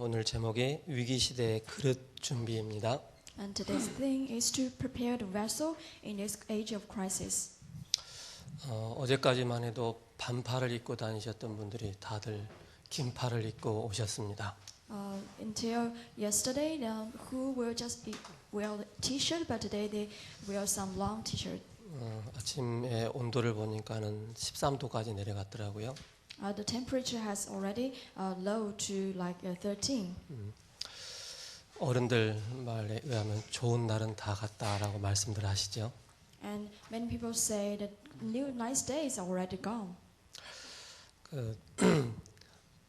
오늘 제목이 위기시대의 그릇 준비입니다. And today's thing is to prepare the vessel in this age of crisis. 어제까지만 해도 반팔을 입고 다니셨던 분들이 다들 긴팔을 입고 오셨습니다. Until yesterday, who will just wear the t-shirt, but today they wear some long t-shirt. 아침에 온도를 보니까는 13도까지 내려갔더라고요. The temperature has already low to like 13. 어른들 말에 의하면 좋은 날은 다 갔다라고 말씀들 하시죠. And many people say that new nice days are already gone.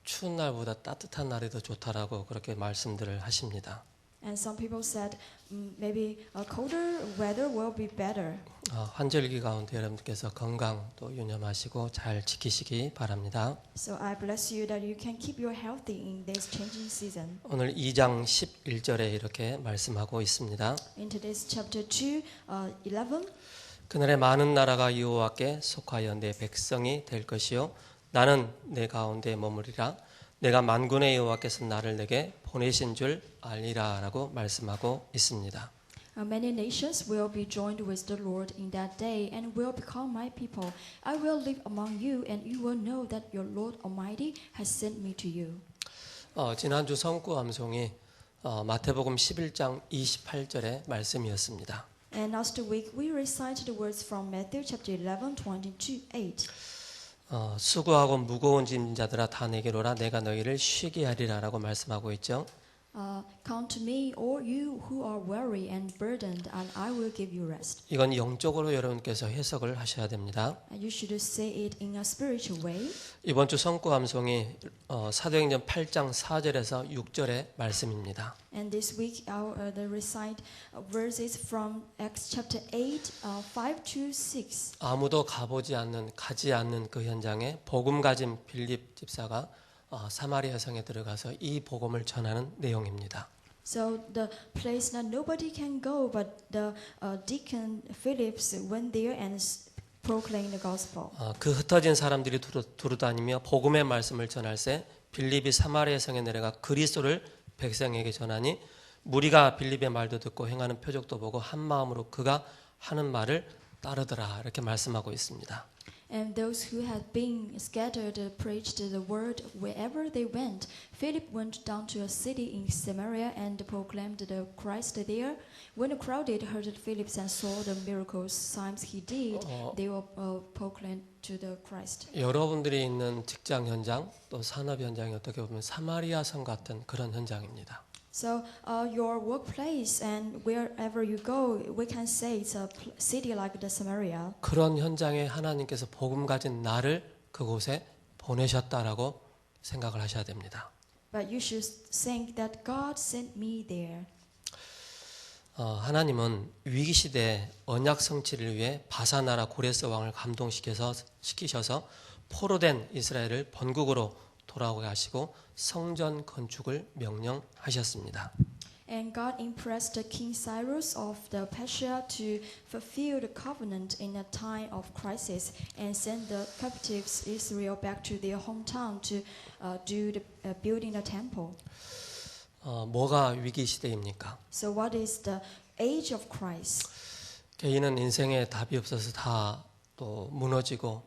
추운 날보다 따뜻한 날이 더 좋다라고 그렇게 말씀들을 하십니다. And some people said maybe a colder weather will be better. 환절기 가운데 여러분께서 건강 또 유념하시고 잘 지키시기 바랍니다. So I bless you that you can keep you healthy in this changing season. 오늘 2장 11절에 이렇게 말씀하고 있습니다. In today's chapter 2, 11. 그날에 많은 나라가 여호와께 속하여 내 백성이 될 것이요 나는 내 가운데 머무리라 내가 만군의 여호와께서 나를 내게 보내신 줄 알리라라고 말씀하고 있습니다. Many nations will be joined with the Lord in that day and will become my people. I will live among you and you will know that your Lord Almighty has sent me to you. 지난주 성구 암송이 마태복음 11장 28절의 말씀이었습니다. And last week we recited the words from Matthew chapter 11, 22:8. 수고하고 무거운 짐진 자들아 다 내게로 오라 내가 너희를 쉬게 하리라라고 말씀하고 있죠. Come to me, all you who are weary and burdened, and I will give you rest. 이건 영적으로 여러분께서 해석을 하셔야 됩니다. And you should say it in a spiritual way. 이번 주 성구 감송이 사도행전 8장 4절에서 6절의 말씀입니다. And this week the recite verses from Acts chapter 8, 5 to 6. 아무도 가지 않는 그 현장에 복음 가진 빌립 집사가 사마리아 성에 들어가서 이 복음을 전하는 내용입니다. So the place that nobody can go, but the deacon Phillips went there and proclaimed the gospel. 그 흩어진 사람들이 두루다니며 복음의 말씀을 전할세 빌립이 사마리아 성에 내려가 그리스도를 백성에게 전하니 무리가 빌립의 말도 듣고 행하는 표적도 보고 한 마음으로 그가 하는 말을 따르더라 이렇게 말씀하고 있습니다. And those who had been scattered preached the word wherever they went. Philip went down to a city in Samaria and proclaimed the Christ there. When the crowd heard Philip and saw the miracles, signs he did, they were proclaimed to the Christ. 여러분들이 있는 직장 현장 또 산업 현장이 어떻게 보면 사마리아 성 같은 그런 현장입니다. So your workplace and wherever you go, we can say it's a city like the Samaria. 그런 현장에 하나님께서 복음 가진 나를 그곳에 보내셨다라고 생각을 하셔야 됩니다. But you should think that God sent me there. 하나님은 위기 시대에 언약 성취를 위해 바사 나라 고레스 왕을 감동시키셔서 포로된 이스라엘을 본국으로 돌아오게 하시고 성전 건축을 명령하셨습니다. And God impressed the King Cyrus of the Persia to fulfill the covenant in a time of crisis and send the captives Israel back to their hometown to do the building the temple. 뭐가 위기 시대입니까? So what is the age of Christ? 개인은 인생에 답이 없어서 다 또 무너지고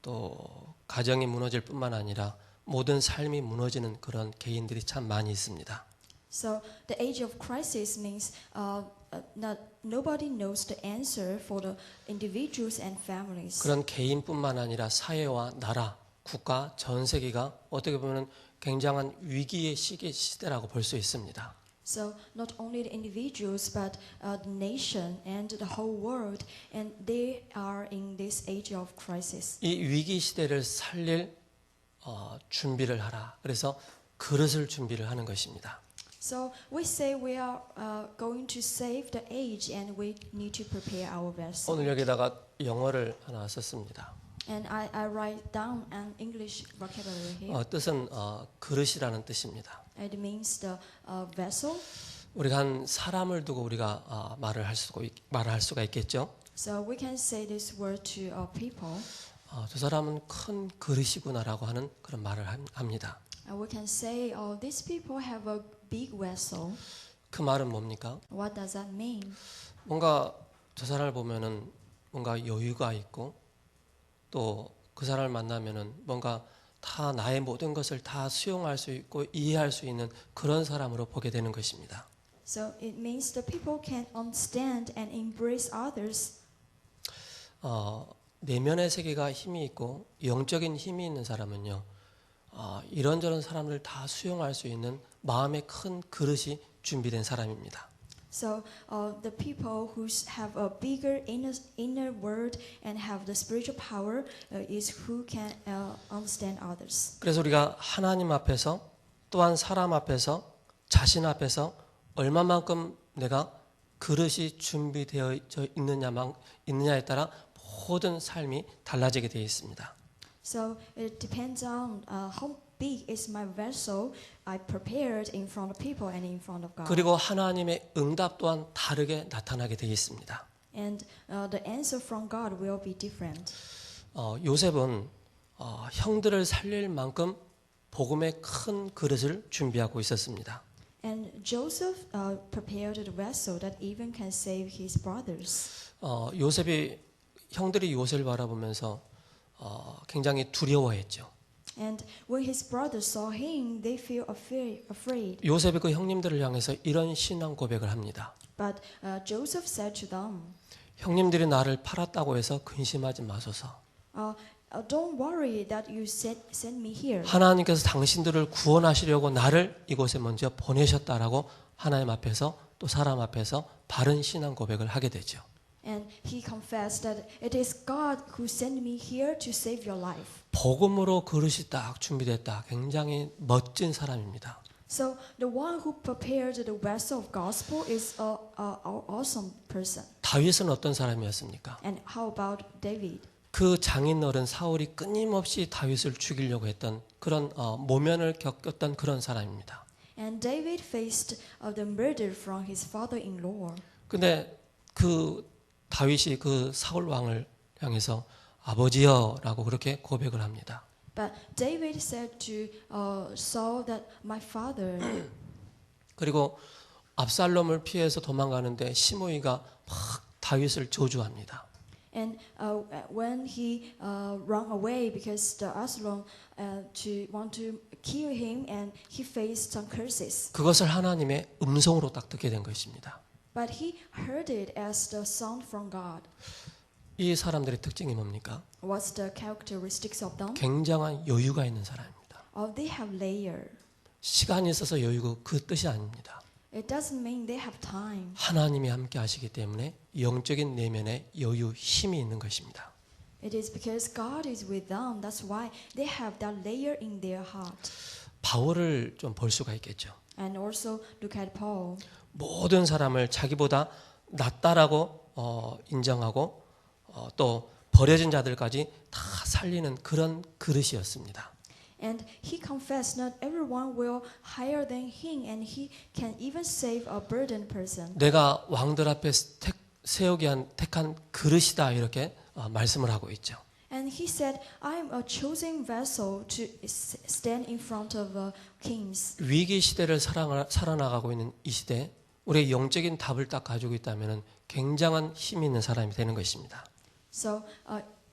또 가정이 무너질 뿐만 아니라 모든 삶이 무너지는 그런 개인들이 참 많이 있습니다. So the age of crisis means nobody knows the answer for the individuals and families. 그런 개인뿐만 아니라 사회와 나라, 국가, 전 세계가 어떻게 보면 굉장한 위기의 시대라고 볼 수 있습니다. So not only the individuals but the nation and the whole world, and they are in this age of crisis. 이 위기 시대를 살릴 준비를 하라. 그래서 그릇을 준비를 하는 것입니다. So we say we are going to save the age, and we need to prepare our vessel. 오늘 여기다가 영어를 하나 썼습니다. And I write down an English vocabulary here. 뜻은 그릇이라는 뜻입니다. It means the vessel. 우리가 한 사람을 두고 우리가 말을 할 수가 있겠죠. So we can say this word to people. 저 사람은 큰 그릇이구나라고 하는 그런 말을 합니다. we can say, oh, these people have a big vessel. 그 말은 뭡니까? What does that mean? 뭔가 저 사람을 보면은 뭔가 여유가 있고 또 그 사람을 만나면은 뭔가 다 나의 모든 것을 다 수용할 수 있고 이해할 수 있는 그런 사람으로 보게 되는 것입니다. So it means the people can understand and embrace others. 내면의 세계가 힘이 있고 영적인 힘이 있는 사람은요, 이런저런 사람들 다 수용할 수 있는 마음의 큰 그릇이 준비된 사람입니다. So the people who have a bigger inner world and have the spiritual power is who can understand others. 그래서 우리가 하나님 앞에서 또한 사람 앞에서 자신 앞에서 얼마만큼 내가 그릇이 준비되어 있느냐에 따라 모든 삶이 달라지게 되어 있습니다. So it depends on how big is my vessel I prepared in front of people and in front of God. 그리고 하나님의 응답 또한 다르게 나타나게 되어 있습니다. And the answer from God will be different. 요셉은 형들을 살릴 만큼 복음의 큰 그릇을 준비하고 있었습니다. And Joseph prepared the vessel that even can save his brothers. 형들이 요셉을 바라보면서 굉장히 두려워했죠. And when his brothers saw him, they feel afraid. 요셉이 그 형님들을 향해서 이런 신앙 고백을 합니다. But Joseph said to them, 형님들이 나를 팔았다고 해서 근심하지 마소서. don't worry that you sent me here. 하나님께서 당신들을 구원하시려고 나를 이곳에 먼저 보내셨다라고 하나님 앞에서 또 사람 앞에서 바른 신앙 고백을 하게 되죠. And he confessed that it is God who sent me here to save your life. 복음으로 그릇이 딱 준비됐다. 굉장히 멋진 사람입니다. So the one who prepared the vessel of gospel is an awesome person. 다윗은 어떤 사람이었습니까? And how about David? 그 장인 어른 사울이 끊임없이 다윗을 죽이려고 했던 그런 모면을 겪었던 그런 사람입니다. And David faced the murder from his father-in-law. 근데 그 다윗이 그 사울 왕을 향해서 아버지여라고 그렇게 고백을 합니다. But David said to Saul that my father. 그리고 압살롬을 피해서 도망가는데 시므이가 막 다윗을 저주합니다. And when he ran away because the Absalom want to kill him, and he faced some curses. 그것을 하나님의 음성으로 딱 듣게 된 것입니다. But he heard it as the sound from God. 이 사람들의 특징이 뭡니까? What's the characteristics of them? 굉장한 여유가 있는 사람입니다. They have layer. 시간이 있어서 여유고 그 뜻이 아닙니다. It doesn't mean they have time. 하나님이 함께 하시기 때문에 영적인 내면에 여유, 힘이 있는 것입니다. It is because God is with them. That's why they have that layer in their heart. 바울을 좀 볼 수가 있겠죠. And also look at Paul. 모든 사람을 자기보다 낫다라고 인정하고 또 버려진 자들까지 다 살리는 그런 그릇이었습니다. And he confessed not everyone will higher than him, and he can even save a burdened person. 내가 왕들 앞에 세우기 위한 택한 그릇이다 이렇게 말씀을 하고 있죠. And he said, I am a chosen vessel to stand in front of kings. 위기 시대를 살아나가고 있는 이 시대, 우리의 영적인 답을 딱 가지고 있다면 굉장한 힘이 있는 사람이 되는 것입니다. So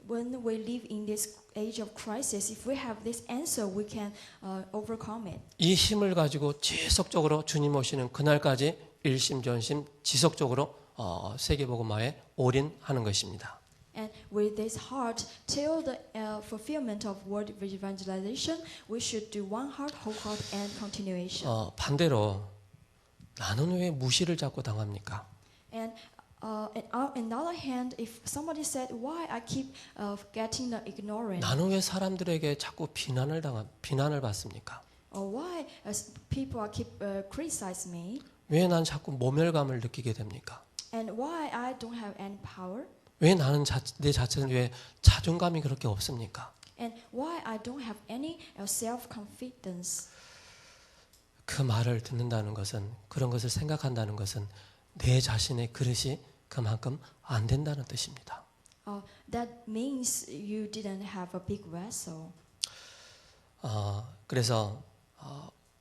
when we live in this age of crisis, if we have this answer, we can overcome it. 이 힘을 가지고 지속적으로 주님 오시는 그날까지 일심전심 지속적으로 세계복음화에 올인하는 것입니다. And with this heart, till the fulfillment of world evangelization, we should do one heart, whole heart, and continuation. 반대로 나는 왜 무시를 자꾸 당합니까? And on the other hand, if somebody said, "Why I keep getting the ignorant?" 나는 왜 사람들에게 자꾸 비난을 받습니까? Or why people keep criticize me? 왜 난 자꾸 모멸감을 느끼게 됩니까? And why I don't have any power? 왜 나는 내 자체는 왜 자존감이 그렇게 없습니까? And why I don't have any self-confidence? 그 말을 듣는다는 것은, 그런 것을 생각한다는 것은 내 자신의 그릇이 그만큼 안 된다는 뜻입니다. That means you didn't have a big vessel. 그래서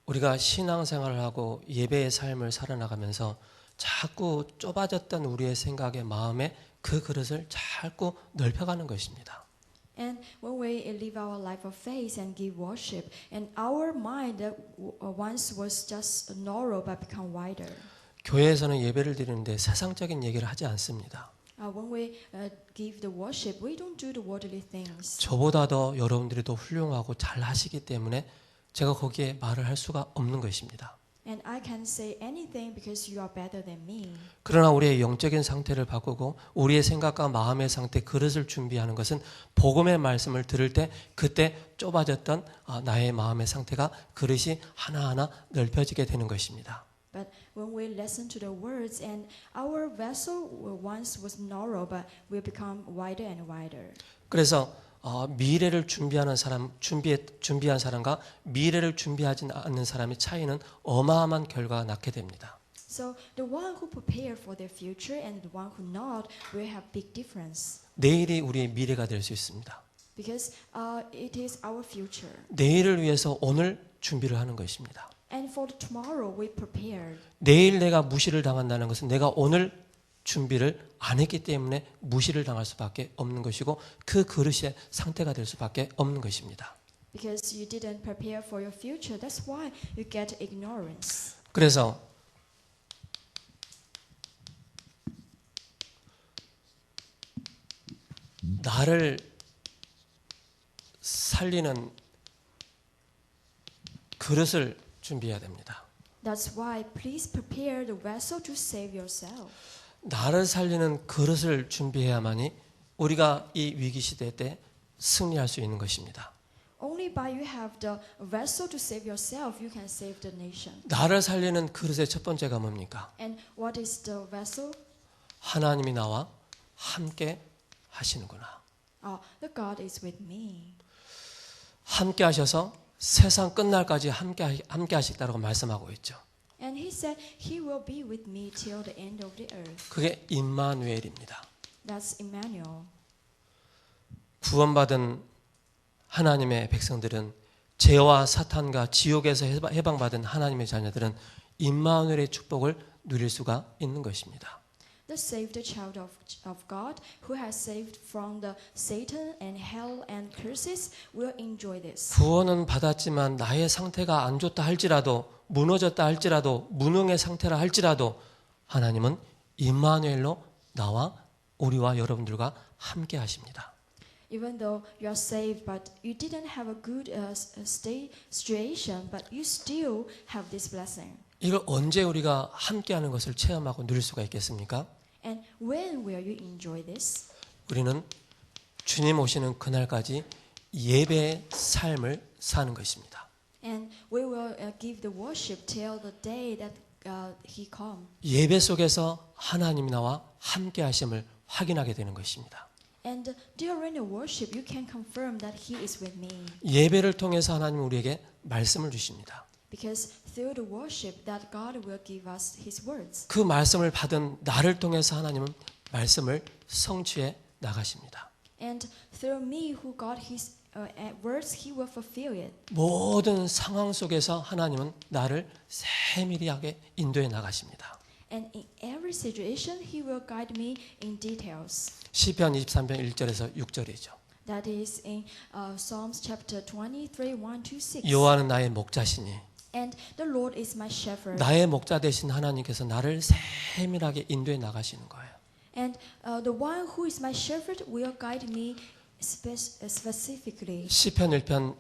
우리가 신앙생활을 하고 예배의 삶을 살아나가면서 자꾸 좁아졌던 우리의 생각의 마음에 그 그릇을 자꾸 넓혀가는 것입니다. And when we live our life of faith and give worship, and our mind that once was just narrow but become wider. 교회에서는 예배를 드리는데 세상적인 얘기를 하지 않습니다. When we give the worship, we don't do the worldly things. 저보다 더 여러분들이 더 훌륭하고 잘 하시기 때문에 제가 거기에 말을 할 수가 없는 것입니다. And I can say anything because you are better than me. 그러나 우리의 영적인 상태를 바꾸고 우리의 생각과 마음의 상태, 그릇을 준비하는 것은 복음의 말씀을 들을 때 그때 좁아졌던 나의 마음의 상태가 그릇이 하나하나 넓혀지게 되는 것입니다. But when we listen to the words and our vessel once was narrow but will become wider and wider. 그래서 미래를 준비하는 사람, 준비한 사람과 미래를 준비하지 않는 사람의 차이는 어마어마한 결과가 낳게 됩니다. So the one who prepare for their future and the one who not will have big difference. 내일이 우리의 미래가 될 수 있습니다. Because it is our future. 내일을 위해서 오늘 준비를 하는 것입니다. And for tomorrow we prepared. 내일 내가 무시를 당한다는 것은 내가 오늘 준비를 안 했기 때문에 무시를 당할 수밖에 없는 것이고 그 그릇의 상태가 될 수밖에 없는 것입니다. Because you didn't prepare for your future, that's why you get ignorance. 그래서 나를 살리는 그릇을 준비해야 됩니다. That's why please prepare the vessel to save yourself. 나를 살리는 그릇을 준비해야만이 우리가 이 위기 시대 때 승리할 수 있는 것입니다. Only by you have the vessel to save yourself, you can save the nation. 나를 살리는 그릇의 첫 번째가 뭡니까? And what is the vessel? 하나님이 나와 함께 하시는구나. The God is with me. 함께 하셔서 세상 끝날까지 함께 하시겠다고 말씀하고 있죠. And he said he will be with me till the end of the earth. 그게 임마누엘입니다. That's Emmanuel. 구원받은 하나님의 백성들은 죄와 사탄과 지옥에서 해방받은 하나님의 자녀들은 임마누엘의 축복을 누릴 수가 있는 것입니다. The saved child of God who has saved from the Satan and hell and curses will enjoy this. 구원은 받았지만 나의 상태가 안 좋다 할지라도 무너졌다 할지라도 무능의 상태라 할지라도 하나님은 임마누엘로 나와 우리와 여러분들과 함께 하십니다. Even though you are saved, but you didn't have a good situation, but you still have this blessing. 이걸 언제 우리가 함께하는 것을 체험하고 누릴 수가 있겠습니까? And when will you enjoy this? 우리는 주님 오시는 그날까지 예배의 삶을 사는 것입니다. And we will give the worship till the day that He come. 예배 속에서 하나님이 나와 함께하심을 확인하게 되는 것입니다. And during the worship, you can confirm that He is with me. 예배를 통해서 하나님은 우리에게 말씀을 주십니다. Because through the worship, that God will give us His words. 그 말씀을 받은 나를 통해서 하나님은 말씀을 성취해 나가십니다. And through me, who got His words, He will fulfill it. 모든 상황 속에서 하나님은 나를 세밀하게 인도해 나가십니다. And in every situation, He will guide me in details. 시편 23편 1절에서 6절이죠. That is in Psalms chapter 23, 1 to 6. 여호와는 나의 목자시니 And the Lord is my shepherd. 나의 목자 되신 하나님께서 나를 세밀하게 인도해 나가시는 거예요. And the one who is my shepherd will guide me specifically. 시편 1편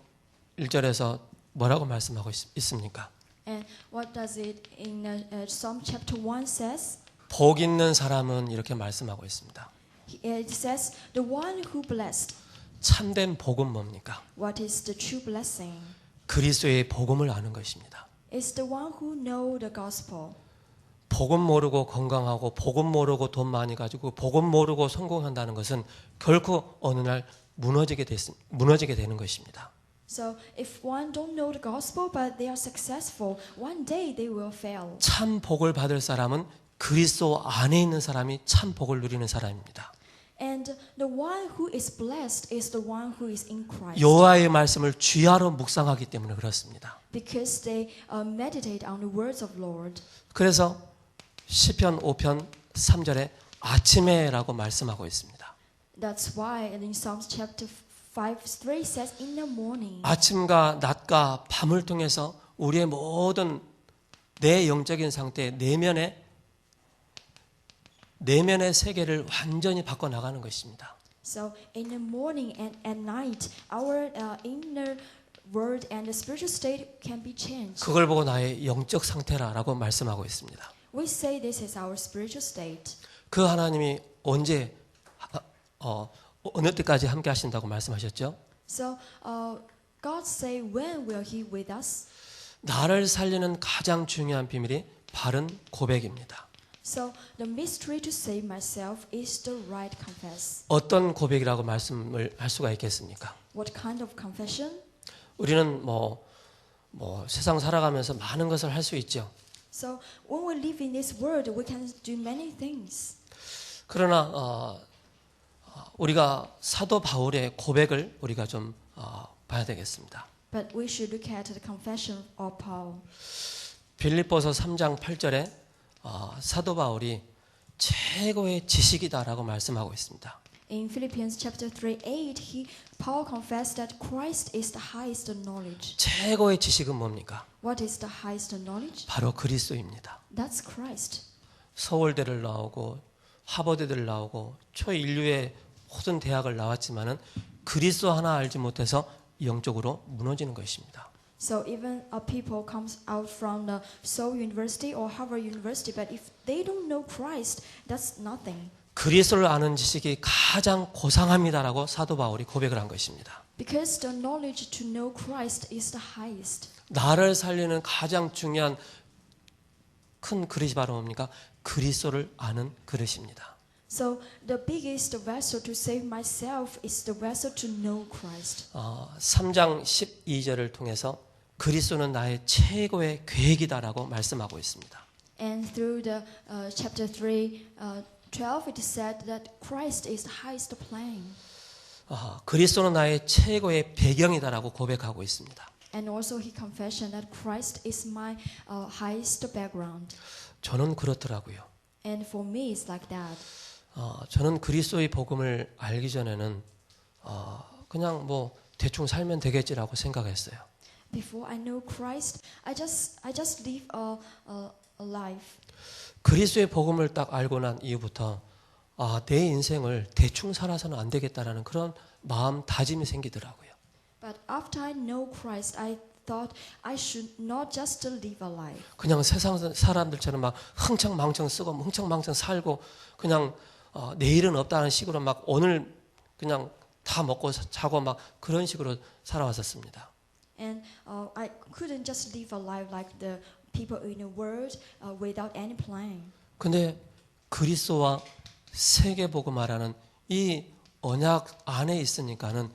1절에서 뭐라고 말씀하고 있습니까? And what does it in Psalm chapter 1 says? 복 있는 사람은 이렇게 말씀하고 있습니다. It says, the one who blessed. 참된 복은 뭡니까? What is the true blessing? 그리스도의 복음을 아는 것입니다. It's the one who know the gospel. 복음 모르고 건강하고 복음 모르고 돈 많이 가지고 복음 모르고 성공한다는 것은 결코 어느 날 무너지게 되는 것입니다. So if one don't know the gospel but they are successful, one day they will fail. 참 복을 받을 사람은 그리스도 안에 있는 사람이 참 복을 누리는 사람입니다. And the one who is blessed is the one who is in Christ. 여호와의 말씀을 주야로 묵상하기 때문에 그렇습니다. Because they meditate on the words of Lord. 그래서 시편 5편 3절에 아침에라고 말씀하고 있습니다. That's why in Psalms chapter 5:3 says in the morning. 아침과 낮과 밤을 통해서 우리의 모든 내 영적인 상태, 내면의 세계를 완전히 바꿔 나가는 것입니다. So in the morning and at night, our inner world and the spiritual state can be changed. 그걸 보고 나의 영적 상태라고 말씀하고 있습니다. We say this is our spiritual state. 그 하나님이 언제 어느 때까지 함께 하신다고 말씀하셨죠? So God say when will He with us? 나를 살리는 가장 중요한 비밀이 바른 고백입니다. So the mystery to save myself is the right confess. 어떤 고백이라고 말씀을 할 수가 있겠습니까? What kind of confession? 우리는 뭐 세상 살아가면서 많은 것을 할 수 있죠. So when we live in this world, we can do many things. 그러나 우리가 사도 바울의 고백을 우리가 좀 봐야 되겠습니다. But we should look at the confession of Paul. 빌립보서 3장 8절에 사도 바울이 최고의 지식이다라고 말씀하고 있습니다. In Philippians chapter 3:8, Paul confessed that Christ is the highest knowledge. 최고의 지식은 뭡니까? What is the highest knowledge? 바로 그리스도입니다. That's Christ. 서울대를 나오고 하버드대를 나오고 초인류의 모든 대학을 나왔지만은 그리스도 하나 알지 못해서 영적으로 무너지는 것입니다. So even people comes out from the Seoul University or Harvard University, but if they don't know Christ, that's nothing. 그리스도를 아는 지식이 가장 고상합니다라고 사도 바울이 고백을 한 것입니다. Because the knowledge to know Christ is the highest. 나를 살리는 가장 중요한 큰 그릇이 바로 뭡니까? 그리스도를 아는 그릇입니다. So the biggest vessel to save myself is the vessel to know Christ. 3장 12절을 통해서 그리스도는 나의 최고의 계획이다라고 말씀하고 있습니다. And through the chapter 3:12, it said that Christ is the highest plan. 그리스도는 나의 최고의 배경이다라고 고백하고 있습니다. And also he confessed that Christ is my highest background. 저는 그렇더라고요. And for me, it's like that. 저는 그리스도의 복음을 알기 전에는 그냥 뭐 대충 살면 되겠지라고 생각했어요. Before I know Christ, I just live a life. 그리스도의 복음을 딱 알고 난 이후부터 내 인생을 대충 살아서는 안 되겠다라는 그런 마음 다짐이 생기더라고요. But after I know Christ, I thought I should not just live a life. 그냥 세상 사람들처럼 막 흥청망청 쓰고 흥청망청 살고 그냥 내일은 없다는 식으로 막 오늘 그냥 다 먹고 자고 막 그런 식으로 살아왔었습니다. And I couldn't just live a life like the people in the world without any plan. 근데 그리스도와 세계복음화라는 이 언약 안에 있으니까는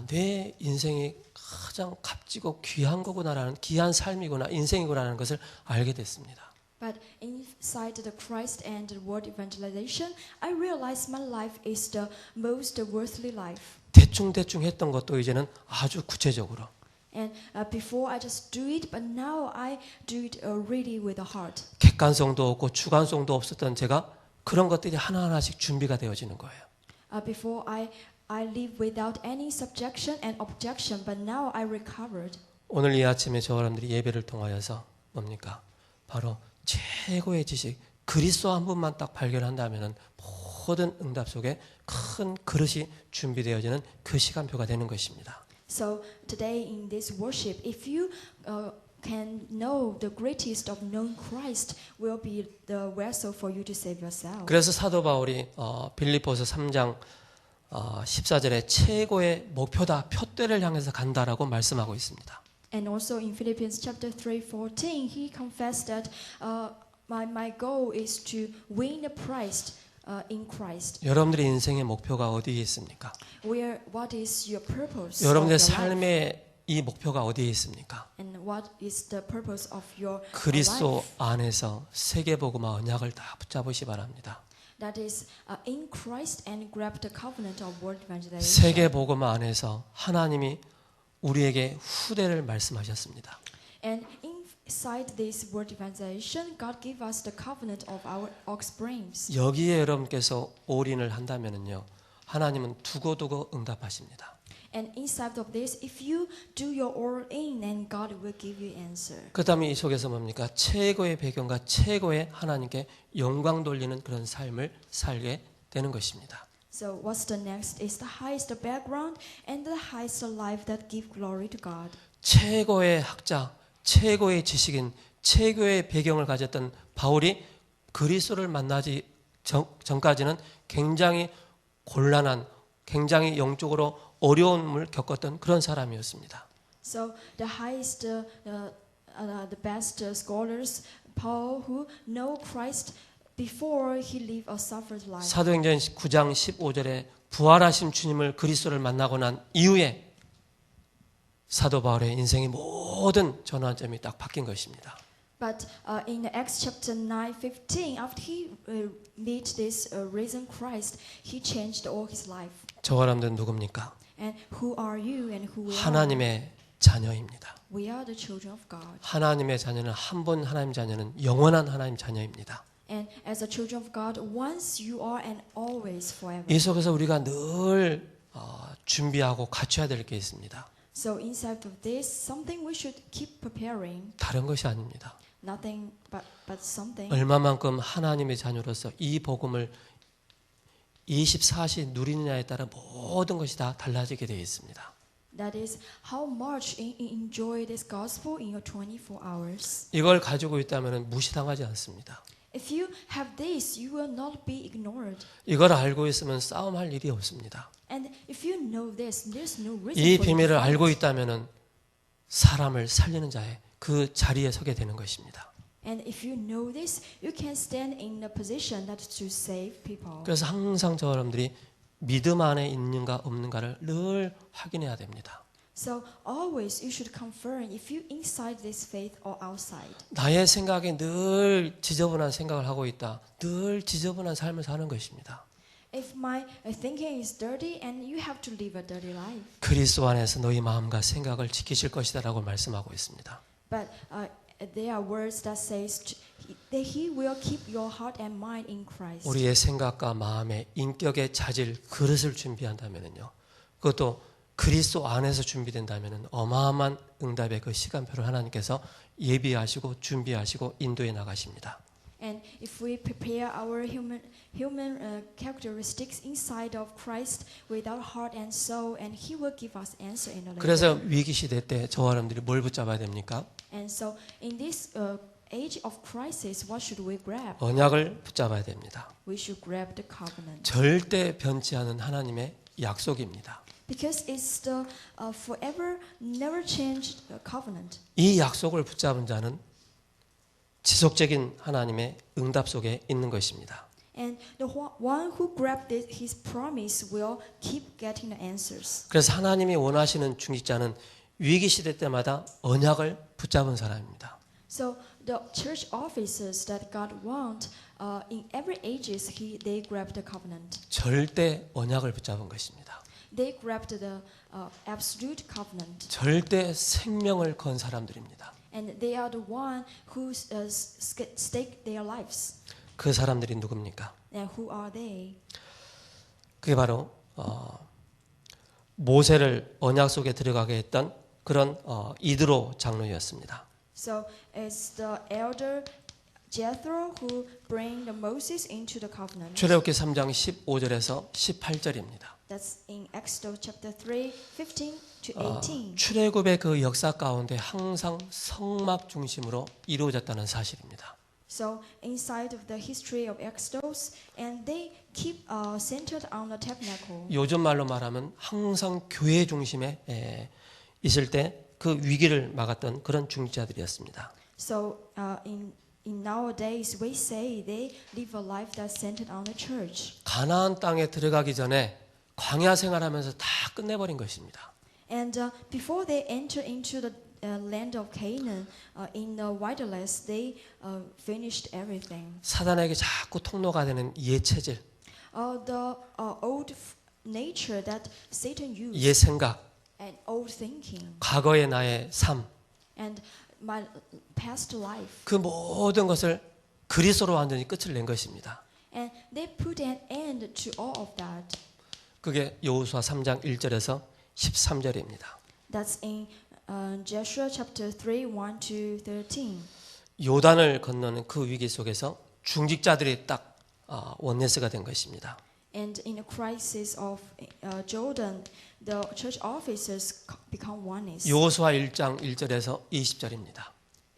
내 인생이 가장 값지고 귀한 거구나라는 귀한 삶이구나 인생이구나라는 것을 알게 됐습니다. But inside the Christ and the word evangelization, I realized my life is the most worthly life. 대충 했던 것도 이제는 아주 구체적으로. And before I just do it, but now I do it really with a heart. 객관성도 없고 주관성도 없었던 제가 그런 것들이 하나하나씩 준비가 되어지는 거예요. Before I live without any subjection and objection, but now I recovered. 오늘 이 아침에 저여러분들이 예배를 통하여서 뭡니까? 바로 최고의 지식 그리스도 한 분만 딱 발견한다면은 모든 응답 속에 큰 그릇이 준비되어지는 그 시간표가 되는 것입니다. So today in this worship, if you can know the greatest of known Christ, will be the vessel for you to save yourself. 그래서 사도 바울이 빌립보서 3장 14절에 최고의 목표다 표대를 향해서 간다라고 말씀하고 있습니다. And also in Philippians chapter 3:14, he confessed that my goal is to win the prize in Christ. 여러분들의 인생의 목표가 어디에 있습니까? What is your purpose? 여러분들의 of your life? 삶의 이 목표가 어디에 있습니까? And what is the purpose of your 그리스도 life? 안에서 세계복음화 언약을 다 붙잡으시 바랍니다. that is in Christ and grab the covenant of word evangelization. 세계 복음 안에서 하나님이 우리에게 후대를 말씀하셨습니다. And inside this word evangelization, God gave us the covenant of our offsprings. 여기에 여러분께서 올인을 한다면은요, 하나님은 두고두고 응답하십니다. And inside of this, if you do your all in, then God will give you answer. 그다음에 이 속에서 뭡니까? 최고의 배경과 최고의 하나님께 영광 돌리는 그런 삶을 살게 되는 것입니다. So what's the next is the highest background and the highest life that give glory to God. 최고의 학자, 최고의 지식인, 최고의 배경을 가졌던 바울이 그리스도를 만나지 전까지는 굉장히 곤란한, 굉장히 영적으로 어려움을 겪었던 그런 사람이었습니다. So the highest, the best scholars, Paul, who know Christ before he lived a suffered life. 사도행전 9장 15절에 부활하신 주님을 그리스도를 만나고 난 이후에 사도 바울의 인생의 모든 전환점이 딱 바뀐 것입니다. But in Acts chapter 9:15, after he met this risen Christ, he changed all his life. 저 사람들은 누굽니까? And who are you and who we are? 하나님의 자녀입니다. We are the children of God. 하나님의 자녀는 한 번 하나님 자녀는 영원한 하나님 자녀입니다. And as a children of God, once you are and always forever. 이 속에서 우리가 늘 준비하고 갖춰야 될 게 있습니다. So inside of this, something we should keep preparing. 다른 것이 아닙니다. Nothing but something. 얼마만큼 하나님의 자녀로서 이 복음을 24시 누리느냐에 따라 모든 것이 다 달라지게 되어 있습니다. That is how much you enjoy this gospel in your 24 hours. 이걸 가지고 있다면 무시당하지 않습니다. If you have this, you will not be ignored. 이걸 알고 있으면 싸움할 일이 없습니다. And if you know this, there's no reason 이 for 비밀을 you to 알고 fight. 있다면 사람을 살리는 자의 그 자리에 서게 되는 것입니다. And if you know this, you can stand in a position that to save people. 그래서 항상 저 여러분들이 믿음 안에 있는가 없는가를 늘 확인해야 됩니다. So always you should confirm if you inside this faith or outside. 나의 생각에 늘 지저분한 생각을 하고 있다. 늘 지저분한 삶을 사는 것입니다. If my thinking is dirty and you have to live a dirty life. 그리스도 안에서 너희 마음과 생각을 지키실 것이다라고 말씀하고 있습니다. But there are words that says that he will keep your heart and mind in Christ. 우리의 생각과 마음의 인격의 자질, 그릇을 준비한다면요. 그것도 그리스도 안에서 준비된다면 어마어마한 응답의 그 시간표를 하나님께서 예비하시고 준비하시고 인도해 나가십니다. And if we prepare our human characteristics inside of Christ with our heart and soul, and He will give us answer in a later. 그래서 위기 시대 때 저와 여러분들이 뭘 붙잡아야 됩니까? And so in this age of crisis, what should we grab? 언약을 붙잡아야 됩니다. We should grab the covenant. 절대 변치 않은 하나님의 약속입니다. Because it's the forever, never changed covenant. 이 약속을 붙잡은 자는 지속적인 하나님의 응답 속에 있는 것입니다. And the one who grabbed his promise will keep getting the answers. 그래서 하나님이 원하시는 중직자는 위기 시대 때마다 언약을 붙잡은 사람입니다. So the church officers that God want in every ages, they grabbed the covenant. 절대 언약을 붙잡은 것입니다. They grabbed the absolute covenant. 절대 생명을 건 사람들입니다. And they are the one who stake their lives. 그 사람들이 누굽니까? And who are they? 그게 바로 모세를 언약 속에 들어가게 했던 그런 이드로 장로였습니다. So it's the elder Jethro who bring the Moses into the covenant. 출애굽기 3장 15절에서 18절입니다. That's in Exodus chapter 3, 15 to 18. 출애굽의 그 역사 가운데 항상 성막 중심으로 이루어졌다는 사실입니다. So inside of the history of Exodus, and they keep centered on the tabernacle. 요즘 말로 말하면 항상 교회 중심에 있을 때 그 위기를 막았던 그런 중직자들이었습니다. So in nowadays we say they live a life that's centered on the church. 가나안 땅에 들어가기 전에 광야 생활하면서 다 끝내버린 것입니다. And before they enter into the land of Canaan, in the wilderness, they finished everything. 사단에게 자꾸 통로가 되는 옛 체질, The old nature that Satan used, 옛 생각, and old thinking, 과거의 나의 삶, and my past life. 그 모든 것을 그리스도로 완전히 끝을 낸 것입니다. And they put an end to all of that. 그게 여호수아 3장 1절에서 13절입니다. That's in Joshua chapter 3, 1 to 13. 요단을 건너는 그 위기 속에서 중직자들이 딱 원네스가 된 것입니다. And in the crisis of Jordan, the church officers become oneness. 여호수아 1장 1절에서 20절입니다.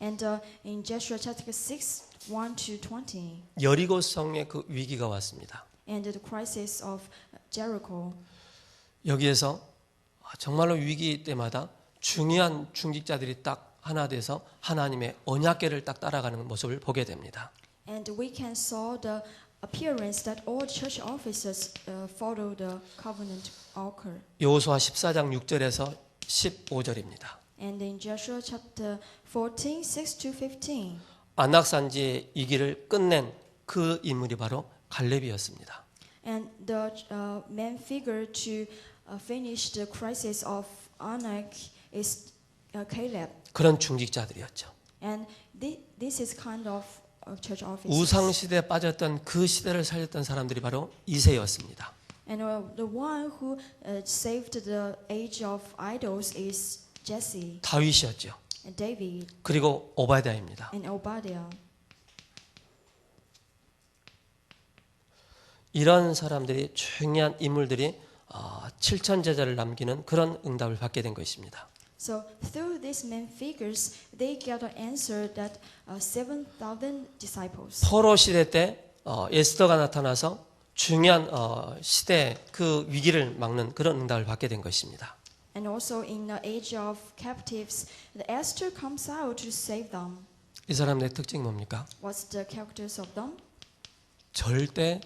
And in Joshua chapter 6, 1 to 20. 여리고 성에 그 위기가 왔습니다. And the crisis of Jericho. 여기에서 정말로 위기 때마다 중요한 중직자들이 딱 하나 돼서 하나님의 언약궤를 딱 따라가는 모습을 보게 됩니다. And we can saw the appearance that all church officers follow the covenant altar. 여호수아 14장 6절에서 15절입니다. And in Joshua chapter 14, 6 to 15. 안악산지의 이 길을 끝낸 그 인물이 바로 갈렙이었습니다. And the main figure to finish the crisis of Anak is Caleb. 그런 중직자들이었죠. And this is kind of church officers. 우상 시대에 빠졌던 그 시대를 살렸던 사람들이 바로 이새였습니다. And the one who saved the age of idols is Jesse 다윗이었죠. and David 그리고 오바댜입니다. and Obadiah. 이런 사람들이 중요한 인물들이 7천 제자를 남기는 그런 응답을 받게 된 것입니다. So through these main figures, they got an answer that 7,000 disciples. 포로 시대 때 에스더가 나타나서 중요한 시대 그 위기를 막는 그런 응답을 받게 된 것입니다. And also in the age of captives, the Esther comes out to save them. 이 사람들의 특징이 뭡니까? What's the characters of them? 절대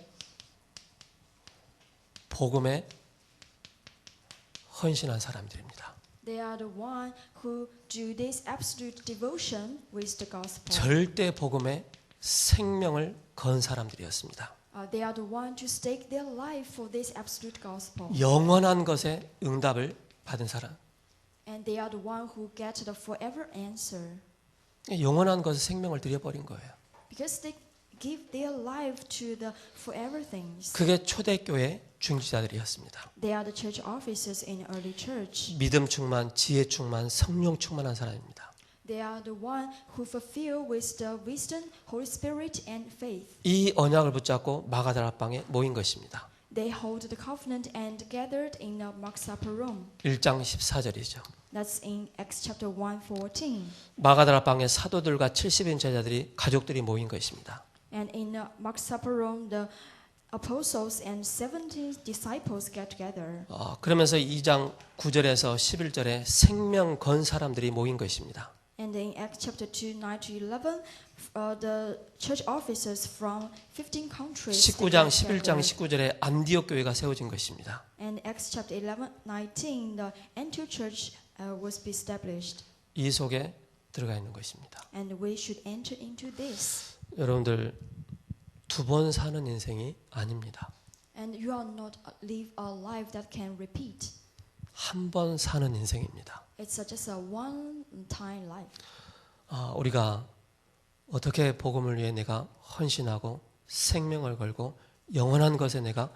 복음에 헌신한 사람들입니다. They are the one who do this absolute devotion with the gospel. 절대 복음에 생명을 건 사람들이었습니다. They are the one to stake their life for this absolute gospel. 영원한 것에 응답을 받은 사람. And they are the one who get the forever answer. 영원한 것에 생명을 들여버린 거예요. Because they give their life to the forever things. 그게 초대교회 중지자들이었습니다. They are the church officers in early church. 믿음 충만, 지혜 충만, 성령 충만한 사람입니다. They are the one who fulfill with the wisdom, Holy Spirit, and faith. 이 언약을 붙잡고 마가다락방에 모인 것입니다. They hold the covenant and gathered in the Mark's upper room. 1장 14절이죠. That's in Acts chapter 1:14. 마가다락방에 사도들과 70인 제자들이 가족들이 모인 것입니다. And in the Mark's upper room, the apostles and 70 disciples get together. 그러면서 2장 9절에서 11절에 생명 건 사람들이 모인 것입니다. And in Acts chapter 2, 9 to 11, the church officers from 15 countries. 19장, they get 11장, together. 19절에 안디옥 교회가 세워진 것입니다. And Acts chapter 11, 19, the Antioch church was established. 이 속에 들어가 있는 것입니다. And we should enter into this. 여러분들 두 번 사는 인생이 아닙니다. And you are not live a life that can repeat. 한 번 사는 인생입니다. It's just a one-time life. 우리가 어떻게 복음을 위해 내가 헌신하고 생명을 걸고 영원한 것에 내가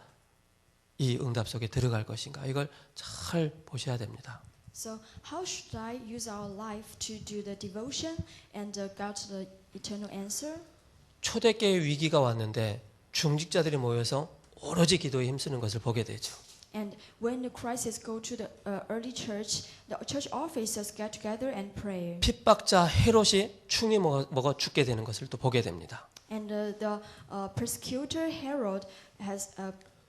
이 응답 속에 들어갈 것인가 이걸 잘 보셔야 됩니다. So how should I use our life to do the devotion and get the eternal answer? 초대교회 위기가 왔는데 중직자들이 모여서 오로지 기도에 힘쓰는 것을 보게 되죠. And when the crisis go to the early church, the church officers get together and pray. 핍박자 헤롯이 충이 먹어 죽게 되는 것을 또 보게 됩니다. And the persecutor Herod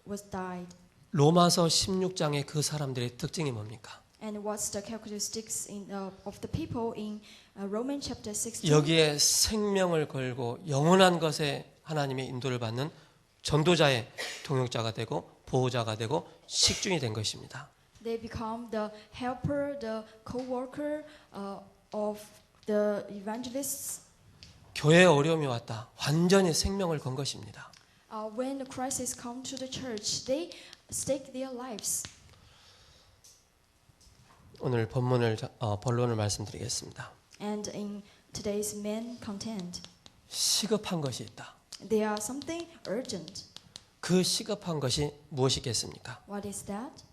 was died. 로마서 16장의 그 사람들의 특징이 뭡니까? And what's the characteristics of the people in Romans chapter 16? 여기에 생명을 걸고 영원한 것에 하나님의 인도를 받는 전도자의 동역자가 되고 보호자가 되고 식중이 된 것입니다. They become the helper, the co-worker of the evangelists. 교회에 어려움이 왔다. 완전히 생명을 건 것입니다. When the crisis come to the church, they stake their lives. 오늘 본론을 말씀드리겠습니다. And in today's main content, 시급한 것이 있다. there are something urgent. 그 시급한 것이 무엇이겠습니까? What is that?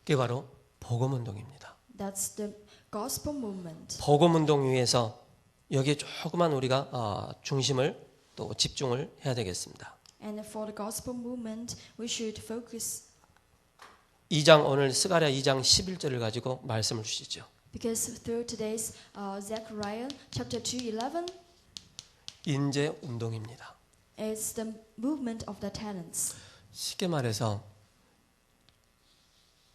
그게 바로 복음운동입니다. That's the gospel movement. 복음운동 위에서 여기에 조금만 우리가 중심을 또 집중을 해야 되겠습니다. And for the gospel movement, we should focus 2장 오늘 스가랴 2장 11절을 가지고 말씀을 주시죠. because through today's Zechariah chapter 2:11, 인재 운동입니다. it's the movement of the talents. 쉽게 말해서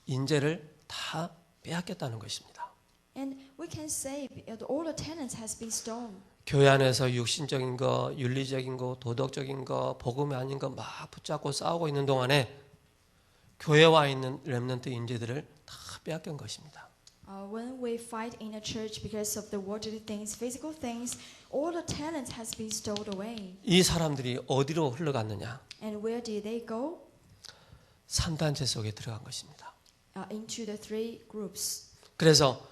인재를 다 빼앗겼다는 것입니다. And we can say all the talents has been stolen. 교회 안에서 육신적인 거, 윤리적인 거, 도덕적인 거, 복음이 아닌 거 막 붙잡고 싸우고 있는 동안에 교회와 있는 렘넌트 인재들을 다 빼앗긴 것입니다. When we fight in a church because of the worldly things, physical things, all the talents has been stolen away. 이 사람들이 어디로 흘러갔느냐? And where did they go? 3단체 속에 들어간 것입니다. Into the three groups. 그래서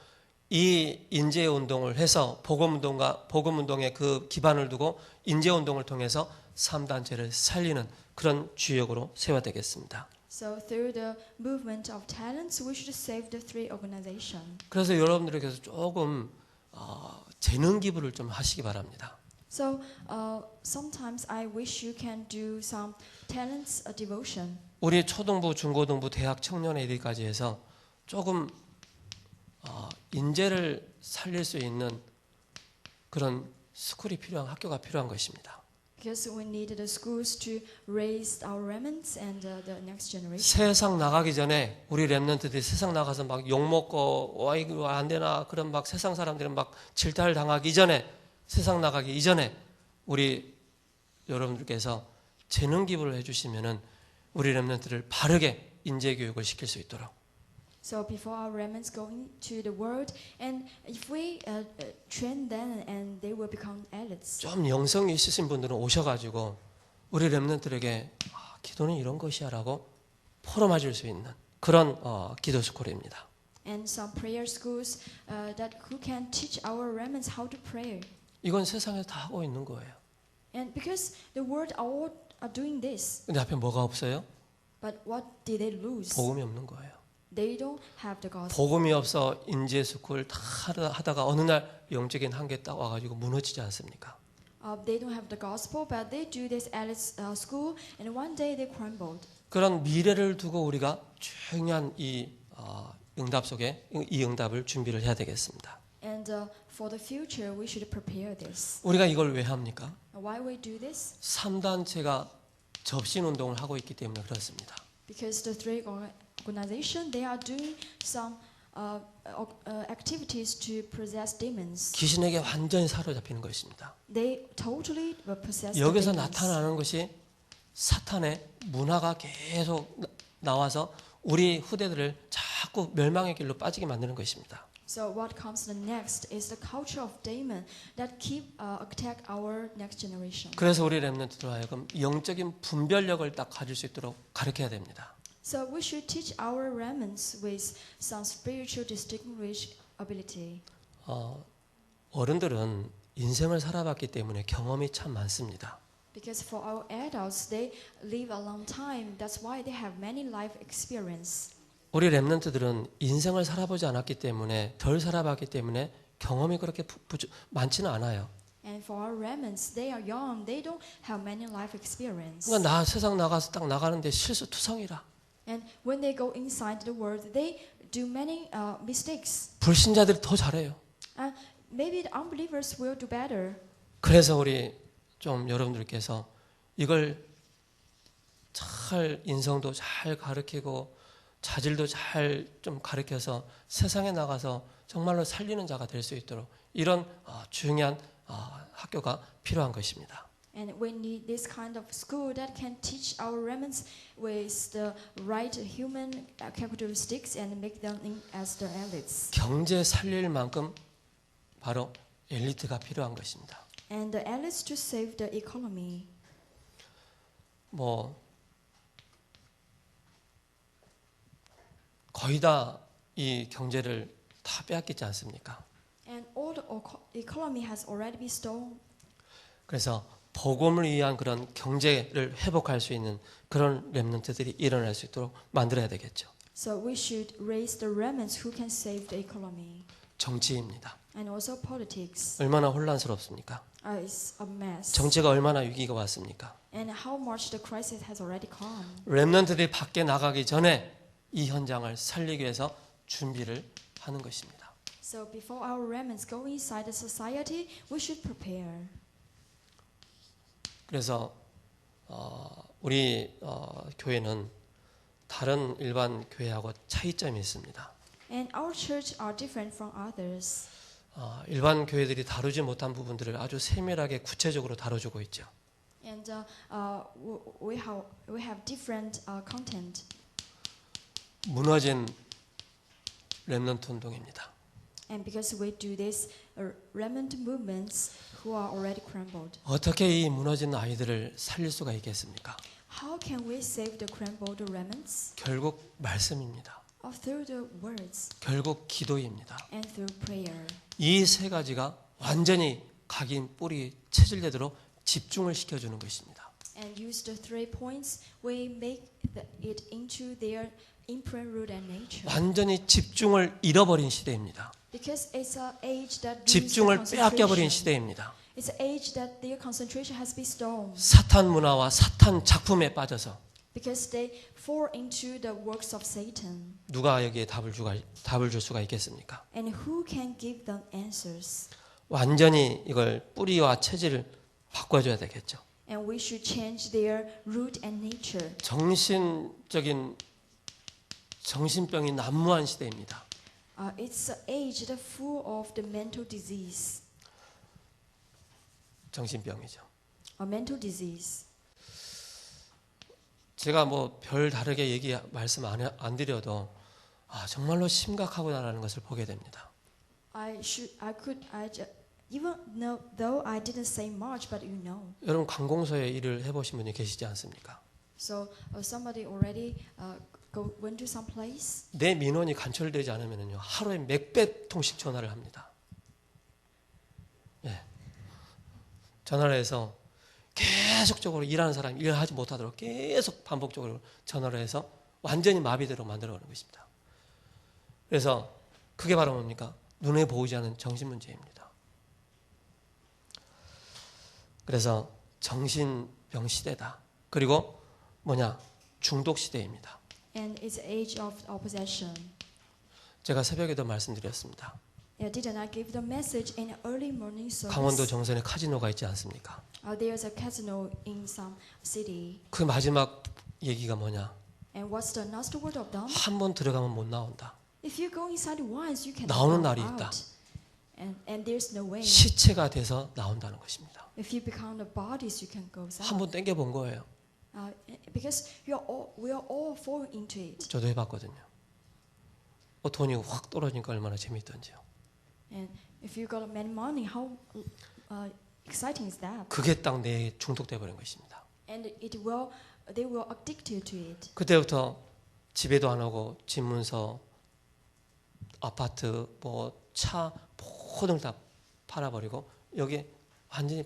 이 인재 운동을 해서 복음운동의 그 기반을 두고 인재 운동을 통해서 3단체를 살리는 그런 주역으로 세워야 되겠습니다. So through the movement of talents, we should save the three organizations. 그래서 여러분들에게서 조금 재능 기부를 좀 하시기 바랍니다. So sometimes I wish you can do some talents devotion. 우리 초등부, 중고등부, 대학 청년회의까지 해서 조금 인재를 살릴 수 있는 그런 스쿨이 필요한 학교가 필요한 것입니다. Because we need the schools to raise our remnants and the next generation. 세상 나가기 전에 우리 렘넌트들이 세상 나가서 막 욕먹고 와 이거 안 되나 그런 막 세상 사람들은 막 질타를 당하기 전에 세상 나가기 이전에 우리 여러분들께서 재능 기부를 해주시면은 우리 렘넌트를 바르게 인재 교육을 시킬 수 있도록. So before our remnants go into the world, and if we train them, and they will become elites. 좀 영성이 있으신 분들은 오셔가지고 우리 렘넌트들에게 기도는 이런 것이야라고 포럼해줄 수 있는 그런 기도 스쿨입니다. And some prayer schools that who can teach our remnants how to pray. 이건 세상에서 다 하고 있는 거예요. And because the world all are doing this, 근데 앞에 뭐가 없어요? but what did they lose? 복음이 없는 거예요. They don't have the gospel. 복음이 없어 인재 스쿨 다 하다가 어느 날 영적인 한계 딱 와가지고 무너지지 않습니까? They don't have the gospel, but they do this elite school, and one day they crumbled. 그런 미래를 두고 우리가 중요한 이 응답 속에 이 응답을 준비를 해야 되겠습니다. And for the future, we should prepare this. 우리가 이걸 왜 합니까? Why we do this? 3단체가 접신 운동을 하고 있기 때문에 그렇습니다. Because the three organizations, they are doing some activities to possess demons. 귀신에게 완전히 사로잡히는 것입니다. They totally possess 여기서 the demons. 나타나는 것이 사탄의 문화가 계속 나와서 우리 후대들을 자꾸 멸망의 길로 빠지게 만드는 것입니다. So what comes next is the culture of demon that keep attack our next generation. 그래서 우리 렘넌트들 하여금 영적인 분별력을 딱 가질 수 있도록 가르쳐야 됩니다. So we should teach our remnants with some spiritual distinguished ability. 어른들은 인생을 살아봤기 때문에 경험이 참 많습니다. Because for our adults, they live a long time. That's why they have many life experience. 우리 렘넌트들은 인생을 살아보지 않았기 때문에 덜 살아봤기 때문에 경험이 그렇게 많지는 않아요. And for our remnants, they are young. They don't have many life experience. 그러니까 나 세상 나가서 딱 나가는데 실수투성이라. And when they go inside the world, they do many mistakes. 불신자들이 더 잘해요. Maybe the unbelievers will do better. 그래서 우리 좀 여러분들께서 이걸 잘 인성도 잘 가르치고 자질도 잘 좀 가르쳐서 세상에 나가서 정말로 살리는 자가 될 수 있도록 이런 중요한 학교가 필요한 것입니다. And we need this kind of school that can teach our remnants with the right human characteristics and make them as the elites. 경제 살릴 만큼 바로 엘리트가 필요한 것입니다. And the elites to save the economy. 뭐 거의 다 이 경제를 다 빼앗기지 않습니까? And all the economy has already been stolen. 그래서 복음을 위한 그런 경제를 회복할 수 있는 그런 렘넌트들이 일어날 수 있도록 만들어야 되겠죠. So we should raise the remnants who can save the economy. 정치입니다. And also politics. 얼마나 혼란스럽습니까? It's a mess. 정치가 얼마나 위기가 왔습니까? And how much the crisis has already come. 렘넌트들이 밖에 나가기 전에 이 현장을 살리기 위해서 준비를 하는 것입니다. So before our remnants go inside the society, we should prepare. 그래서 우리 교회는 다른 일반 교회하고 차이점이 있습니다. And our church are different from others. 일반 교회들이 다루지 못한 부분들을 아주 세밀하게 구체적으로 다뤄주고 있죠. And we have different content. 무너진 렘넌트 운동입니다. And because we do this, remnant movements who are already crumbled. 어떻게 이 무너진 아이들을 살릴 수가 있겠습니까? How can we save the crumbled remnants? 결국 말씀입니다. Through the words 결국 기도입니다. and through prayer. 이 세 가지가 완전히 각인 뿌리 체질되도록 집중을 시켜주는 것입니다. And use the 3 points, we make it into their imprint, root, and nature. 완전히 집중을 잃어버린 시대입니다. Because it's an age that lose 집중을 their 빼앗겨버린 concentration. 시대입니다. It's an age that their concentration has been stolen. 사탄 문화와 사탄 작품에 빠져서 Because they fall into the works of Satan. 누가 여기에 답을 줄 수가 있겠습니까? And who can give them answers? 완전히 이걸 뿌리와 체질을 바꿔줘야 되겠죠. And we should change their root and nature. 정신병이 난무한 시대입니다. It's an age that full of the mental disease. 정신병이죠. A mental disease. 제가 뭐 별 다르게 말씀 안 드려도 정말로 심각하구나라는 것을 보게 됩니다. Even though I didn't say much, but you know. 여러분 관공서에 일을 해보신 분이 계시지 않습니까? So somebody already went to some place. 내 민원이 간철되지 않으면요 하루에 몇백 통씩 전화를 합니다. 예. 전화를 해서 계속적으로 일하는 사람이 일하지 못하도록 계속 반복적으로 전화를 해서 완전히 마비되도록 만들어가는 것입니다. 그래서 그게 바로 뭡니까? 눈에 보이지 않는 정신 문제입니다. 그래서 정신병 시대다. 그리고 중독 시대입니다. And it's age of opposition. 제가 새벽에도 말씀드렸습니다. Didn't I give the message in early morning service? 강원도 정선에 카지노가 있지 않습니까? There's a casino in some city. 그 마지막 얘기가 뭐냐? And what's the last word of them? 한 번 들어가면 못 나온다. If you go inside once, you can 나오는 go 날이 out. 있다. And there's no way. 시체가 돼서 나온다는 것입니다. If you become the bodies, you can go out. 한 번 땡겨 본 거예요. Because we are all falling into it. 저도 해봤거든요. 돈이 확 떨어지니까 얼마나 재밌던지요. And if you got many money, how exciting is that? 그게 딱 내 중독돼 버린 것입니다. And they will addicted to it. 그때부터 집에도 안 오고 집문서, 아파트, 차 모든 걸 다 팔아버리고 여기에 완전히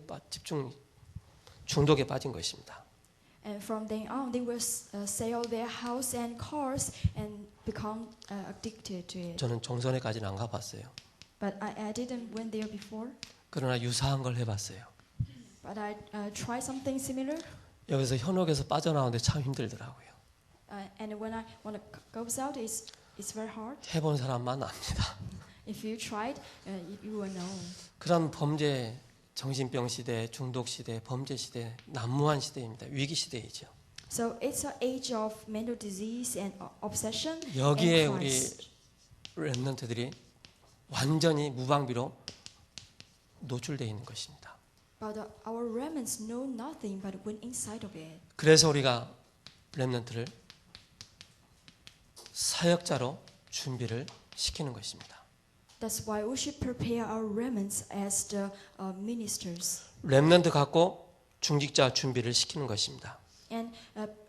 중독에 빠진 것입니다. And from then on, they will sell their house and cars and become addicted to it. 저는 정선에까지는 안 가봤어요. But I didn't went there before. 그러나 유사한 걸 해봤어요. But I tried something similar. 여기서 현혹에서 빠져나오는데 참 힘들더라고요. And when I want to go out, it's very hard. 해본 사람만 압니다. If you tried, you will know. 그런 범죄, 정신병 시대, 중독 시대, 범죄 시대, 난무한 시대입니다. 위기 시대이죠. So it's an age of mental disease and obsession. 여기에 and 우리 Christ. 렘넌트들이 완전히 무방비로 노출되어 있는 것입니다. But our remnants know nothing but went inside of it. 그래서 우리가 렘넌트를 사역자로 준비를 시키는 것입니다. That's why we should prepare our remnants as the ministers 렘넌트 갖고 중직자 준비를 시키는 것입니다. and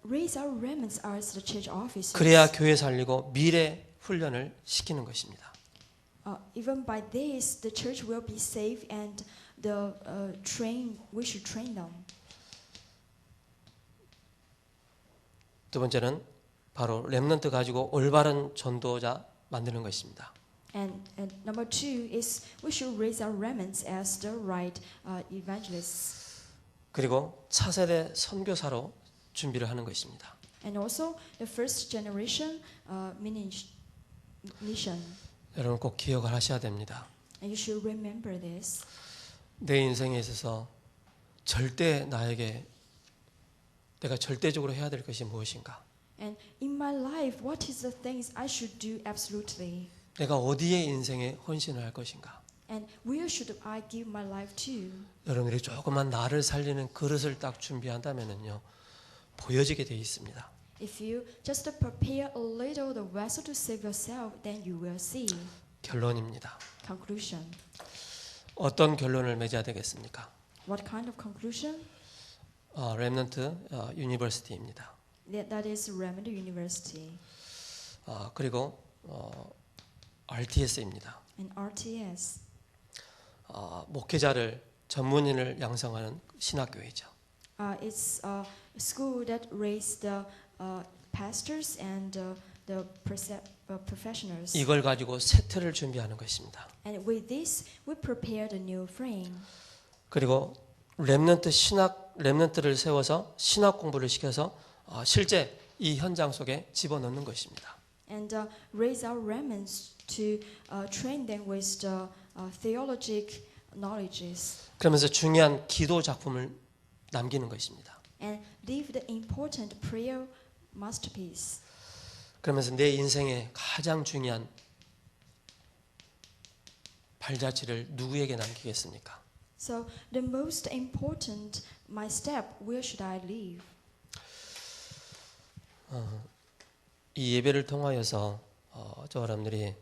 raise our remnants as the church officers. 그래야 교회 살리고 미래 훈련을 시키는 것입니다. Even by this, the church will be safe and the we should train them. 두 번째는 바로 렘넌트 가지고 올바른 전도자 만드는 것입니다. And number two is we should raise our remnants as the right evangelists. 그리고 차세대 선교사로 준비를 하는 것입니다. And also the first generation mission. 여러분 꼭 기억을 하셔야 됩니다. And you should remember this. 내 인생에 있어서 절대 내가 절대적으로 해야 될 것이 무엇인가? And in my life, what is the things I should do absolutely? 내가 어디에 인생에 헌신을 할 것인가? And where should I give my life to? 여러분들이 조그만 나를 살리는 그릇을 딱 준비한다면은요 보여지게 돼 있습니다. If you just prepare a little the vessel to save yourself, then you will see. 결론입니다. Conclusion. 어떤 결론을 맺어야 되겠습니까? What kind of conclusion? 렘넌트 유니버시티입니다. That is Remnant University 그리고 RTS입니다. and RTS. 목회자를 전문인을 양성하는 신학교이죠. It's a school that raised the pastors and the professionals. 이걸 가지고 세트를 준비하는 것입니다. And with this, we prepared a new frame. 그리고 렘넌트를 세워서 신학 공부를 시켜서 실제 이 현장 속에 집어넣는 것입니다. And raise our remnants to train them with the theological knowledges. 그러면서 중요한 기도 작품을 남기는 것입니다. And leave the important prayer masterpiece. 그러면서 내 인생의 가장 중요한 발자취를 누구에게 남기겠습니까? So the most important my step, where should I leave? 이 예배를 통하여서 저 여러분들이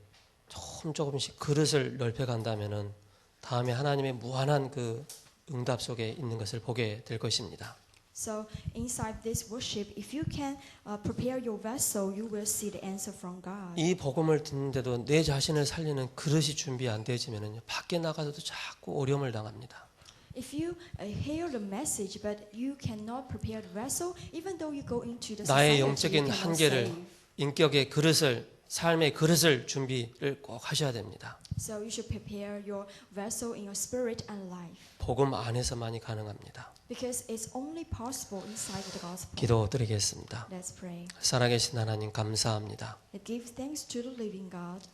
조금씩 그릇을 넓혀간다면은 다음에 하나님의 무한한 그 응답 속에 있는 것을 보게 될 것입니다. So inside this worship, if you can prepare your vessel, you will see the answer from God. 이 복음을 듣는데도 내 자신을 살리는 그릇이 준비 안 되어지면은 밖에 나가서도 자꾸 어려움을 당합니다. If you hear the message, but you cannot prepare the vessel, even though you go into the 나의 society, 영적인 you cannot 한계를 save. 인격의 그릇을 삶의 그릇을 준비를 꼭 하셔야 됩니다. So you should prepare your vessel in your spirit and life, 복음 안에서만이 가능합니다. because it's only possible inside the gospel. 기도드리겠습니다. Let's pray. 살아계신 하나님 감사합니다. It gives thanks to the living God.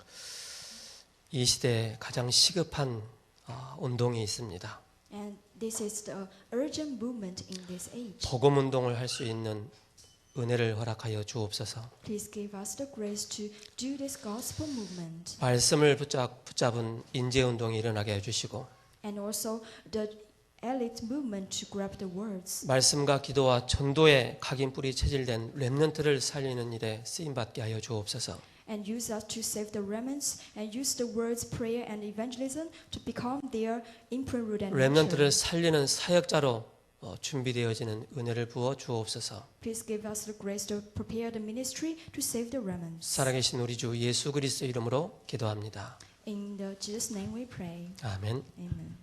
이 시대에 가장 시급한 운동이 있습니다. And this is the urgent movement in this age. 복음 운동을 할 수 있는 은혜를 허락하여 주옵소서. Please give us the grace to do this gospel movement. 말씀을 붙잡은 인재 운동이 일어나게 해 주시고 And also the elite movement to grab the words. 말씀과 기도와 전도의 각인뿌리 체질된 렘넌트를 살리는 일에 쓰임 받게 하여 주옵소서. And use us to save the remnants and use the words prayer and evangelism to become their imprint root and 렘넌트를 nature. 살리는 사역자로 준비되어지는 은혜를 부어 주옵소서. Please give us the grace to prepare the ministry to save the remnants. 살아계신 우리 주 예수 그리스도 이름으로 기도합니다. In the Jesus name we pray. 아멘. Amen.